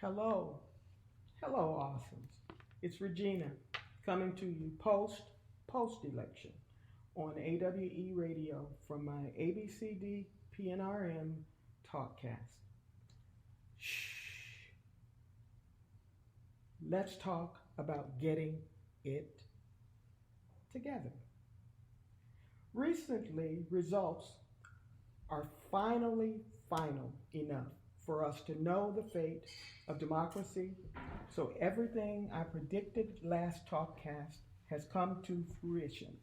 Hello, hello, awesomes. It's Regina coming to you post election on AWE radio from my ABCD PNRM talkcast. Shh. Let's talk about getting it together. Recently, results are finally final enough for us to know the fate of democracy. So everything I predicted last talkcast has come to fruition.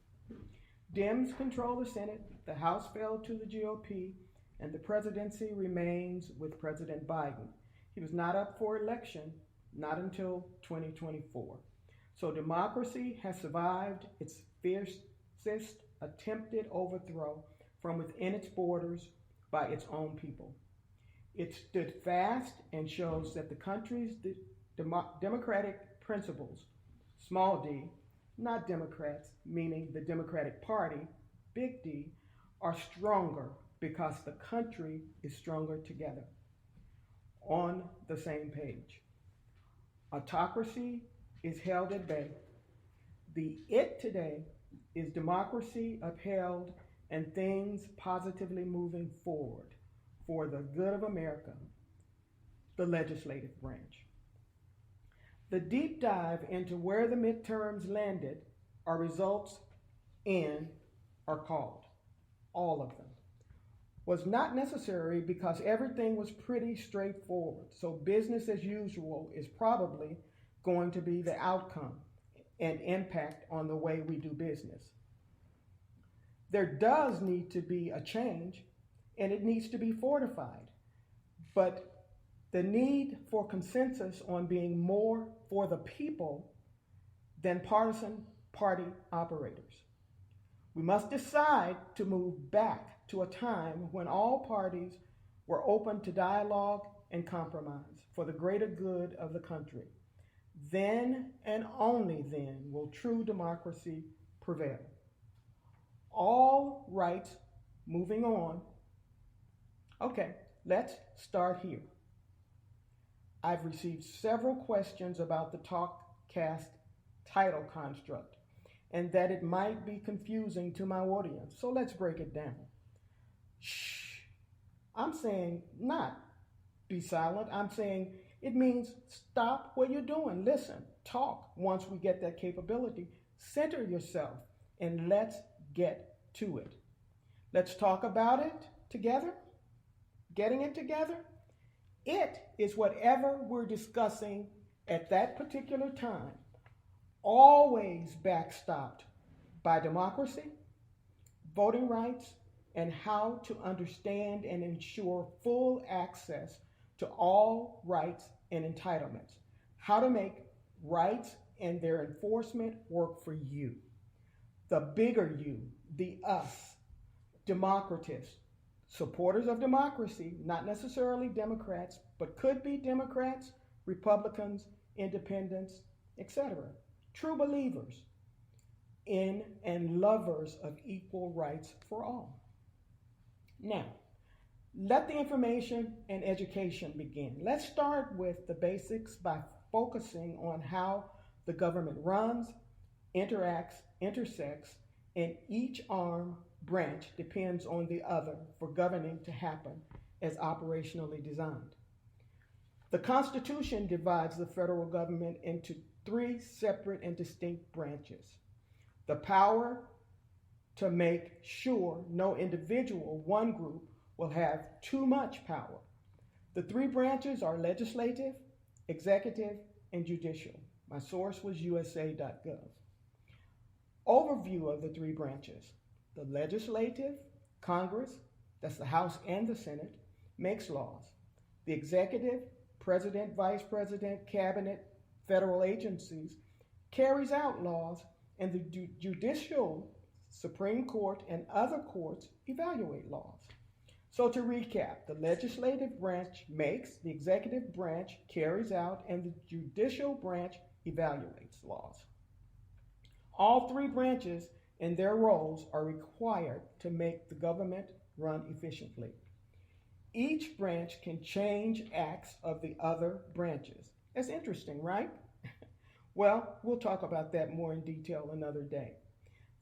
Dems control the Senate, the House fell to the GOP, and the presidency remains with President Biden. He was not up for election, not until 2024. So democracy has survived its fiercest attempted overthrow from within its borders by its own people. It stood fast and shows that the country's democratic principles, small d, not Democrats, meaning the Democratic Party, big D, are stronger because the country is stronger together, on the same page. Autocracy is held at bay. The it today is democracy upheld and things positively moving forward for the good of America, the legislative branch. The deep dive into where the midterms landed are results in are called, all of them, was not necessary because everything was pretty straightforward. So business as usual is probably going to be the outcome and impact on the way we do business. There does need to be a change and it needs to be fortified. But the need for consensus on being more for the people than partisan party operators. We must decide to move back to a time when all parties were open to dialogue and compromise for the greater good of the country. Then and only then will true democracy prevail. All rights, moving on. Okay, let's start here. I've received several questions about the Talkcast title construct and that it might be confusing to my audience. So let's break it down. Shh. I'm saying not be silent. I'm saying it means stop what you're doing. Listen, talk once we get that capability. Center yourself and let's get to it. Let's talk about it together. Getting it together. It is whatever we're discussing at that particular time, always backstopped by democracy, voting rights, and how to understand and ensure full access to all rights and entitlements, how to make rights and their enforcement work for you, the bigger you, the us, democratists, supporters of democracy, not necessarily Democrats, but could be Democrats, Republicans, independents, etc. True believers in and lovers of equal rights for all. Now, let the information and education begin. Let's start with the basics by focusing on how the government runs, interacts, intersects, and each arm branch depends on the other for governing to happen as operationally designed. The Constitution divides the federal government into three separate and distinct branches. The power to make sure no individual, one group, will have too much power. The three branches are legislative, executive, and judicial. My source was usa.gov. Overview of the three branches. The legislative, Congress, that's the House and the Senate, makes laws. The executive, President, Vice President, Cabinet, federal agencies, carries out laws, and the judicial, Supreme Court, and other courts evaluate laws. So to recap, the legislative branch makes, the executive branch carries out, and the judicial branch evaluates laws. All three branches and their roles are required to make the government run efficiently. each branch can change acts of the other branches. That's interesting, right? Well, we'll talk about that more in detail another day.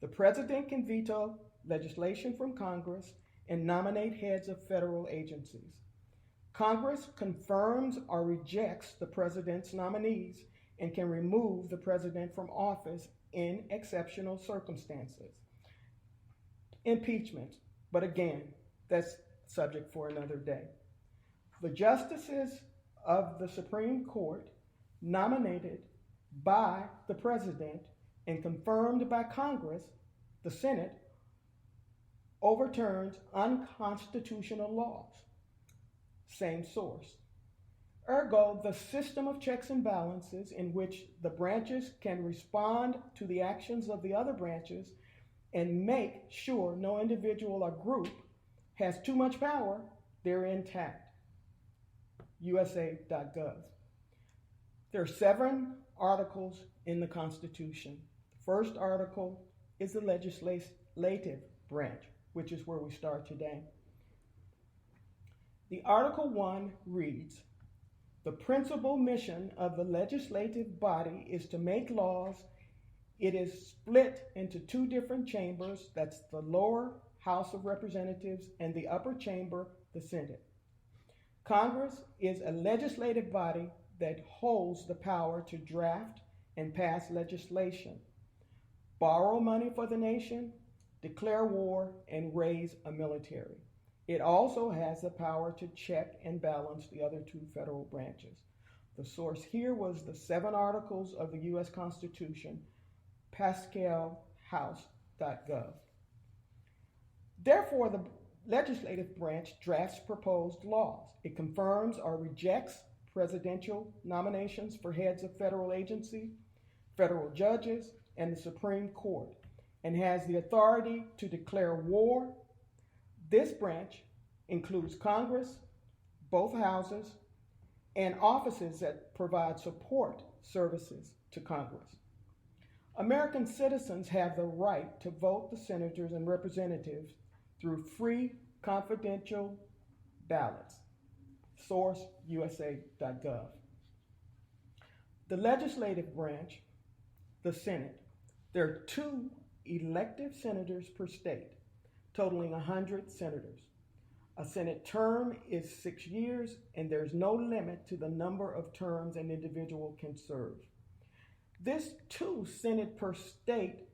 The president can veto legislation from Congress and nominate heads of federal agencies. Congress confirms or rejects the president's nominees and can remove the president from office in exceptional circumstances. Impeachment, but again, that's subject for another day. The justices of the Supreme Court, nominated by the president and confirmed by Congress, the Senate, overturns unconstitutional laws. Same source. Ergo, the system of checks and balances in which the branches can respond to the actions of the other branches and make sure no individual or group has too much power, they're intact. USA.gov. There are 7 articles in the Constitution. The first article is the legislative branch, which is where we start today. The Article 1 reads, "The principal mission of the legislative body is to make laws. It is split into 2 different chambers, that's the lower House of Representatives and the upper chamber, the Senate. Congress is a legislative body that holds the power to draft and pass legislation, borrow money for the nation, declare war, and raise a military. It also has the power to check and balance the other 2 federal branches." The source here was the 7 articles of the U.S. Constitution, PascalHouse.gov. Therefore, the legislative branch drafts proposed laws. It confirms or rejects presidential nominations for heads of federal agencies, federal judges, and the Supreme Court, and has the authority to declare war. This branch includes Congress, both houses, and offices that provide support services to Congress. American citizens have the right to vote the senators and representatives through free, confidential ballots. Source, USA.gov. The legislative branch, the Senate. There are 2 elective senators per state, totaling 100 senators. A Senate term is 6 years, and there's no limit to the number of terms an individual can serve. This 2 Senate per state,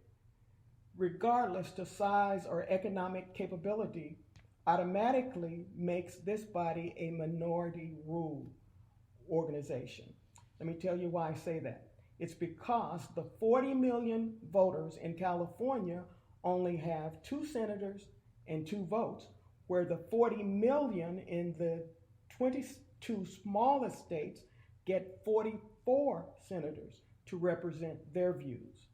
regardless to size or economic capability, automatically makes this body a minority rule organization. Let me tell you why I say that. It's because the 40 million voters in California only have 2 senators and 2 votes, where the 40 million in the 22 smallest states get 44 senators to represent their views.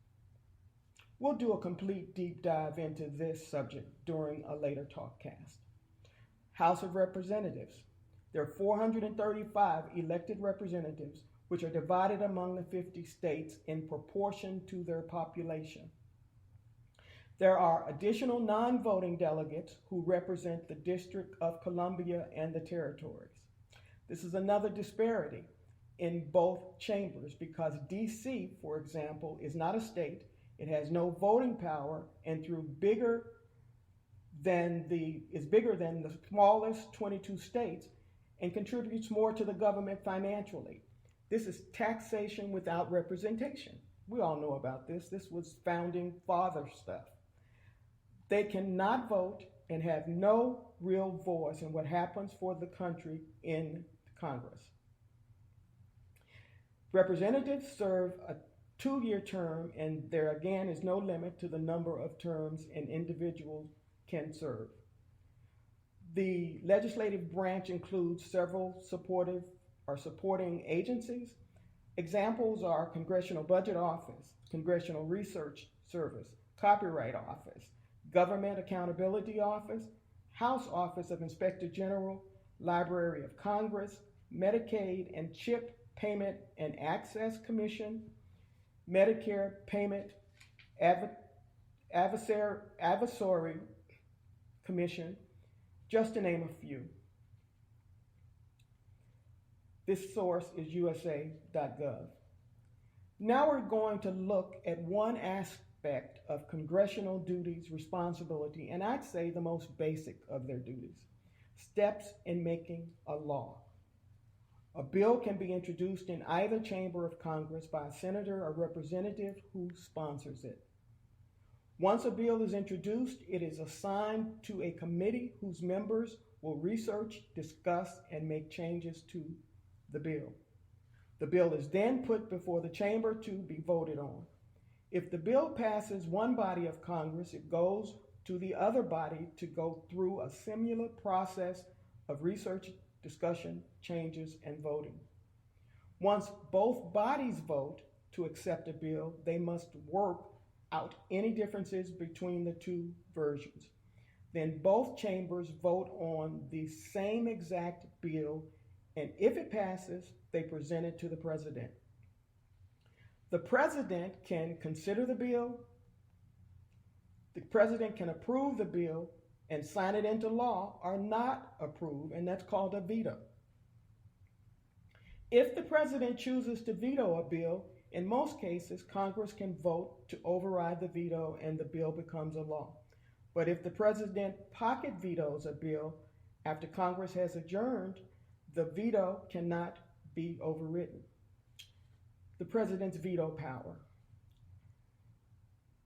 We'll do a complete deep dive into this subject during a later talkcast. House of Representatives. There are 435 elected representatives, which are divided among the 50 states in proportion to their population. There are additional non-voting delegates who represent the District of Columbia and the territories. This is another disparity in both chambers because DC, for example, is not a state. It has no voting power and is bigger than the smallest 22 states and contributes more to the government financially. This is taxation without representation. We all know about this. This was founding father stuff. They cannot vote and have no real voice in what happens for the country in Congress. Representatives serve a 2-year term, and there again is no limit to the number of terms an individual can serve. The legislative branch includes several supporting agencies. Examples are Congressional Budget Office, Congressional Research Service, Copyright Office, Government Accountability Office, House Office of Inspector General, Library of Congress, Medicaid and CHIP Payment and Access Commission, Medicare Payment Advisory Commission, just to name a few. This source is USA.gov. Now we're going to look at one aspect of congressional duties, responsibility, and I'd say the most basic of their duties: steps in making a law. A bill can be introduced in either chamber of Congress by a senator or representative who sponsors it. Once a bill is introduced, it is assigned to a committee whose members will research, discuss, and make changes to the bill. The bill is then put before the chamber to be voted on. If the bill passes one body of Congress, it goes to the other body to go through a similar process of research, discussion, changes, and voting. Once both bodies vote to accept a bill, they must work out any differences between the two versions. Then both chambers vote on the same exact bill, and if it passes, they present it to the president. The president can consider the bill, the president can approve the bill and sign it into law, or not approve, and that's called a veto. If the president chooses to veto a bill, in most cases, Congress can vote to override the veto and the bill becomes a law. But if the president pocket vetoes a bill after Congress has adjourned, the veto cannot be overridden. The president's veto power.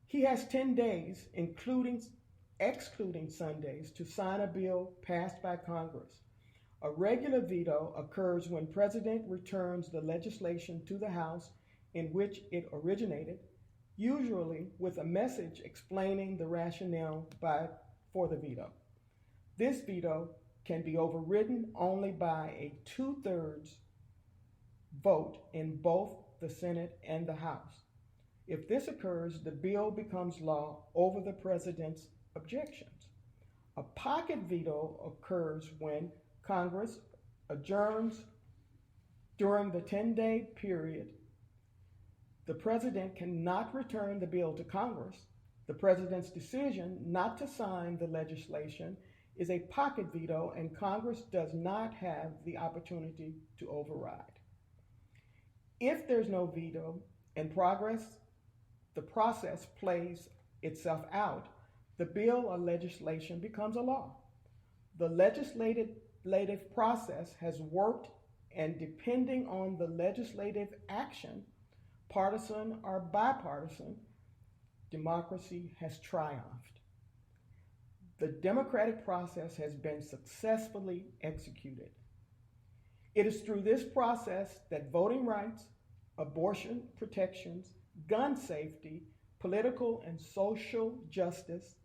He has 10 days, excluding Sundays, to sign a bill passed by Congress. A regular veto occurs when president returns the legislation to the House in which it originated, usually with a message explaining the rationale for the veto. This veto can be overridden only by a 2/3 vote in both the Senate and the House. If this occurs, the bill becomes law over the president's objections. A pocket veto occurs when Congress adjourns during the 10-day period. The president cannot return the bill to Congress. The president's decision not to sign the legislation is a pocket veto, and Congress does not have the opportunity to override. If there's no veto and the process plays itself out, the bill or legislation becomes a law. The legislative process has worked, and depending on the legislative action, partisan or bipartisan, democracy has triumphed. The democratic process has been successfully executed. It is through this process that voting rights, abortion protections, gun safety, political and social justice,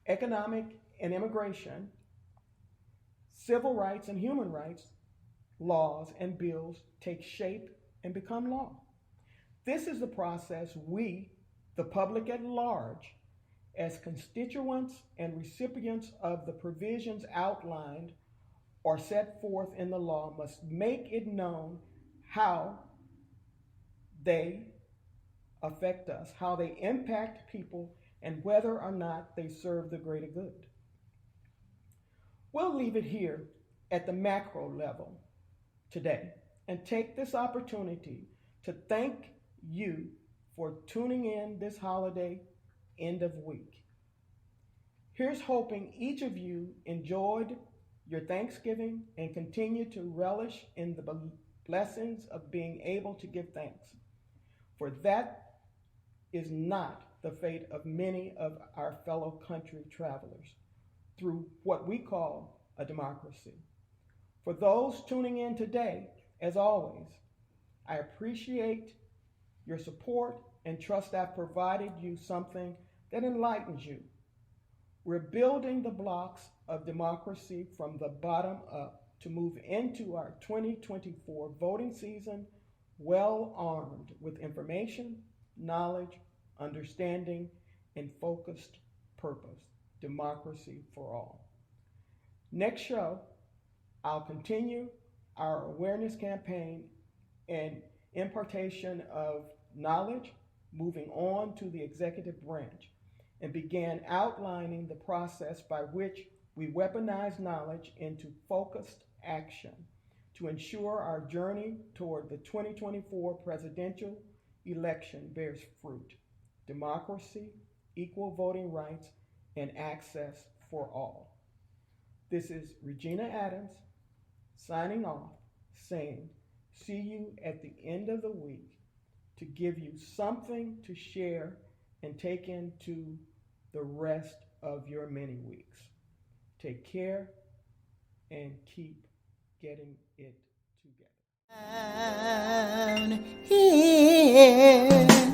economic and immigration, civil rights and human rights, laws and bills take shape and become law. This is the process we, the public at large, as constituents and recipients of the provisions outlined or set forth in the law, must make it known how they affect us, how they impact people, and whether or not they serve the greater good. We'll leave it here at the macro level today and take this opportunity to thank you for tuning in this holiday end of week. Here's hoping each of you enjoyed your Thanksgiving and continue to relish in the blessings of being able to give thanks. For that is not the fate of many of our fellow country travelers through what we call a democracy. For those tuning in today, as always, I appreciate your support and trust I've provided you something that enlightens you. We're building the blocks of democracy from the bottom up to move into our 2024 voting season well armed with information, knowledge, understanding, and focused purpose. Democracy for all. Next show, I'll continue our awareness campaign and impartation of knowledge, moving on to the executive branch, and began outlining the process by which we weaponize knowledge into focused action to ensure our journey toward the 2024 presidential election bears fruit, democracy, equal voting rights, and access for all. This is Regina Adams signing off, saying, see you at the end of the week to give you something to share and take into the rest of your many weeks. Take care and keep getting it together. Down here,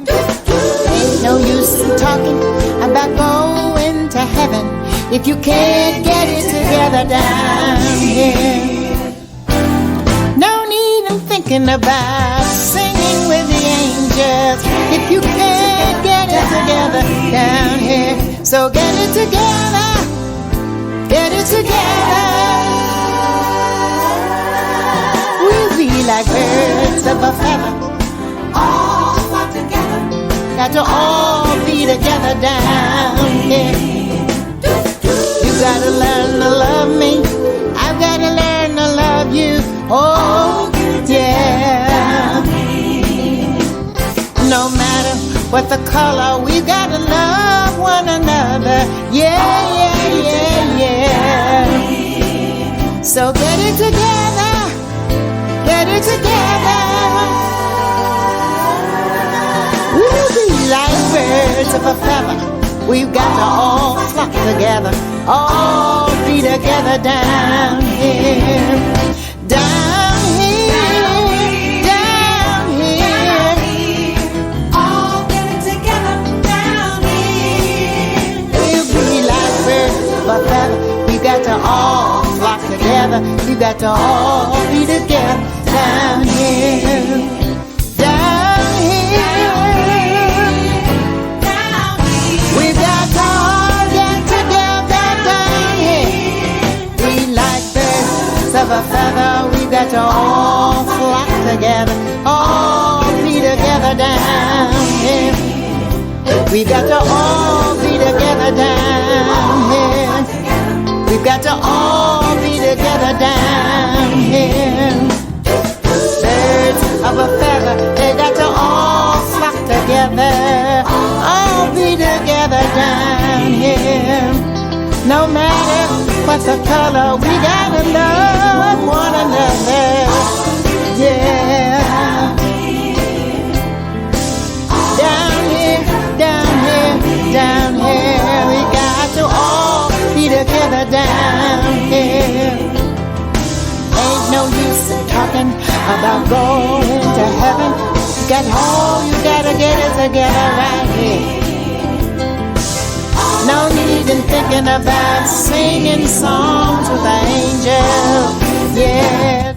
ain't no use in talking about going to heaven if you can't get it together down here. No need in thinking about singing with the angels if you can't get it together down here. So get it together, get it together. We'll be like birds of a feather, all flock together. Got to all be together down here. You gotta learn to love me, I've gotta learn to love you. Oh, yeah. No matter what the color, we gotta love one another. Yeah, yeah, yeah, yeah. So get it together, get it together. We'll be like birds of a feather. We've got to all flock together, all be together down here. Down here, down here. All get it together down here. We'll be like birds of a feather. We got to all flock together. We got to all be together down here. Down here. Down here. We got to all get together down here. We like birds of a feather. We got to all flock together, all be together down here. We got to all be together down here. We've got to all be together down here. Birds of a feather, they got to all flock together, all be together down here. No matter what the color, we gotta love one another. Yeah. Down here, down here, down here, we got to all be together down here. Ain't no use in talking about going to heaven. You gotta get it together right here. No need in thinking about singing songs with the angels. Yeah.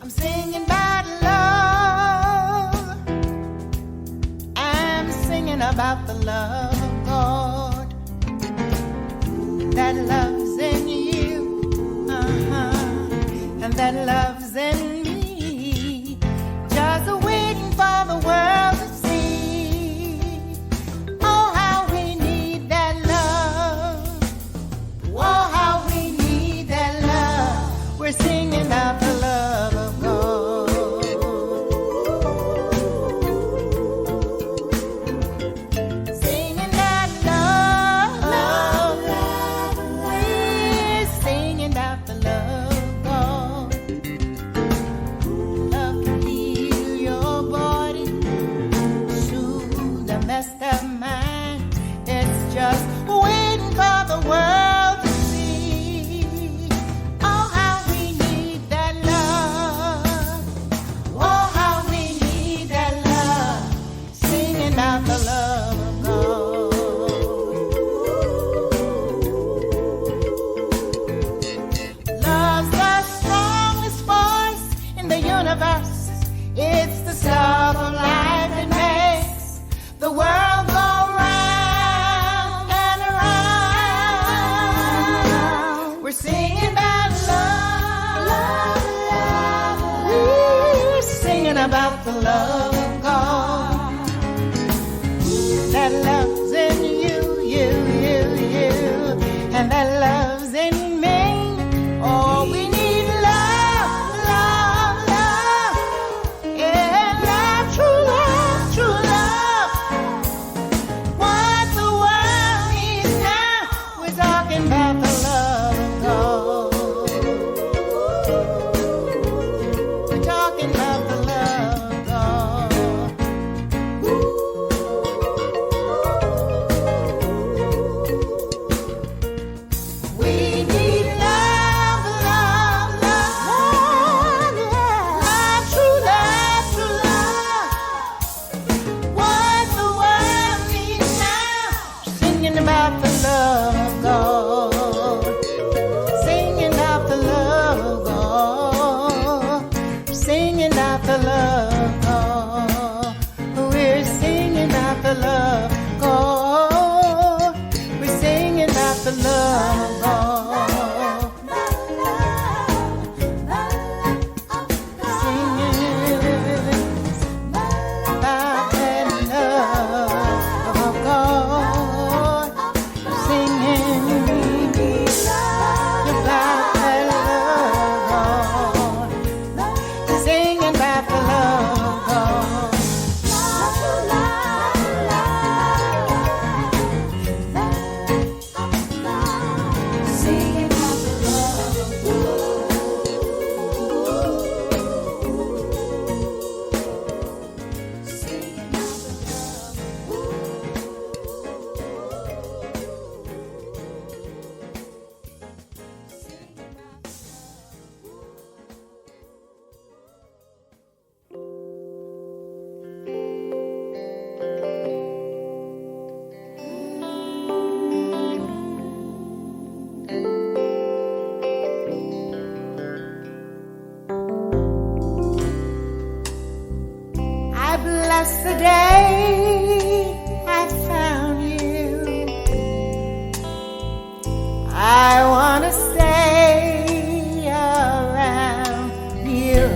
I'm singing about love. I'm singing about the love of God that loves in you, and that loves in me, just waiting for the world to see. Oh, how we need that love. Oh, how we need that love. We're singing about the love of God. Singing that love. We're singing about the love of God. Love can heal your body, soothe the messed up mind. It's just waiting for the world to see. Oh, how we need that love. Oh, how we need that love. Singing about the love of God. Love's the strongest force in the universe. It's the love of life that makes the world go round and around. We're singing about love, love, love, about the love of God. That love's in you, and that love's in me. Oh, we need love, love, love. Yeah, love, true love, true love. What the world needs now, we're talking about the love of God. We're talking about the love of God. We need love, love, love, love, true love, true love. What the world needs now, singing about the love of God, singing about the love of God, singing about the love of God. We're singing about the love of God. We're singing about the love of God. Singing about the love of God. Singing about the love of God. Singing about the I bless the day I found you. I want to stay around you,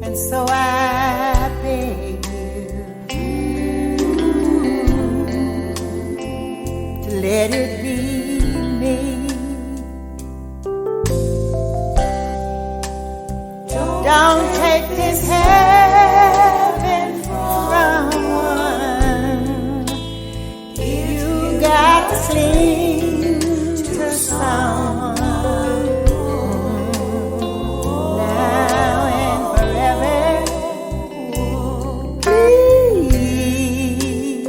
and so I beg you to let it be me. Don't take this heaven from one. You got to cling to someone now and forever. Please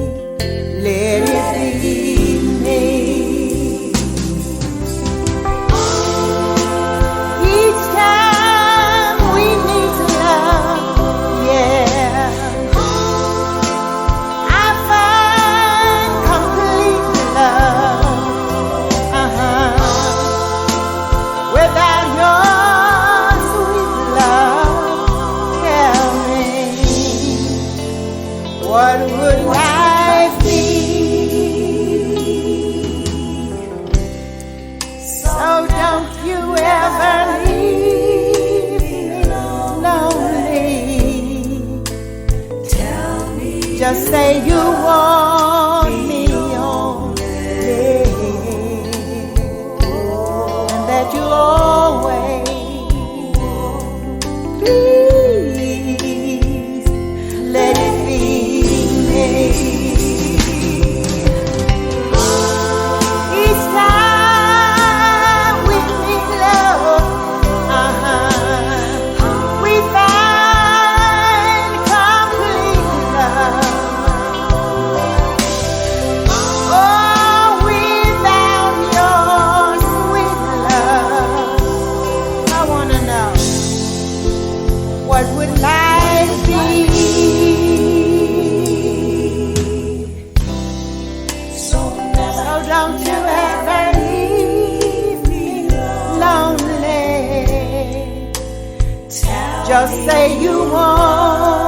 let it be me. Each time we need to love, yeah, I find complete love, without your sweet love. Tell me, what would life be? So don't you ever leave me lonely. Tell me, just say you want me only, and that you'll always, please let it be me. Each time we meet love, we find complete love. Oh, without your sweet love, I wanna know, what would life be? So don't you ever leave me lonely. Just say you want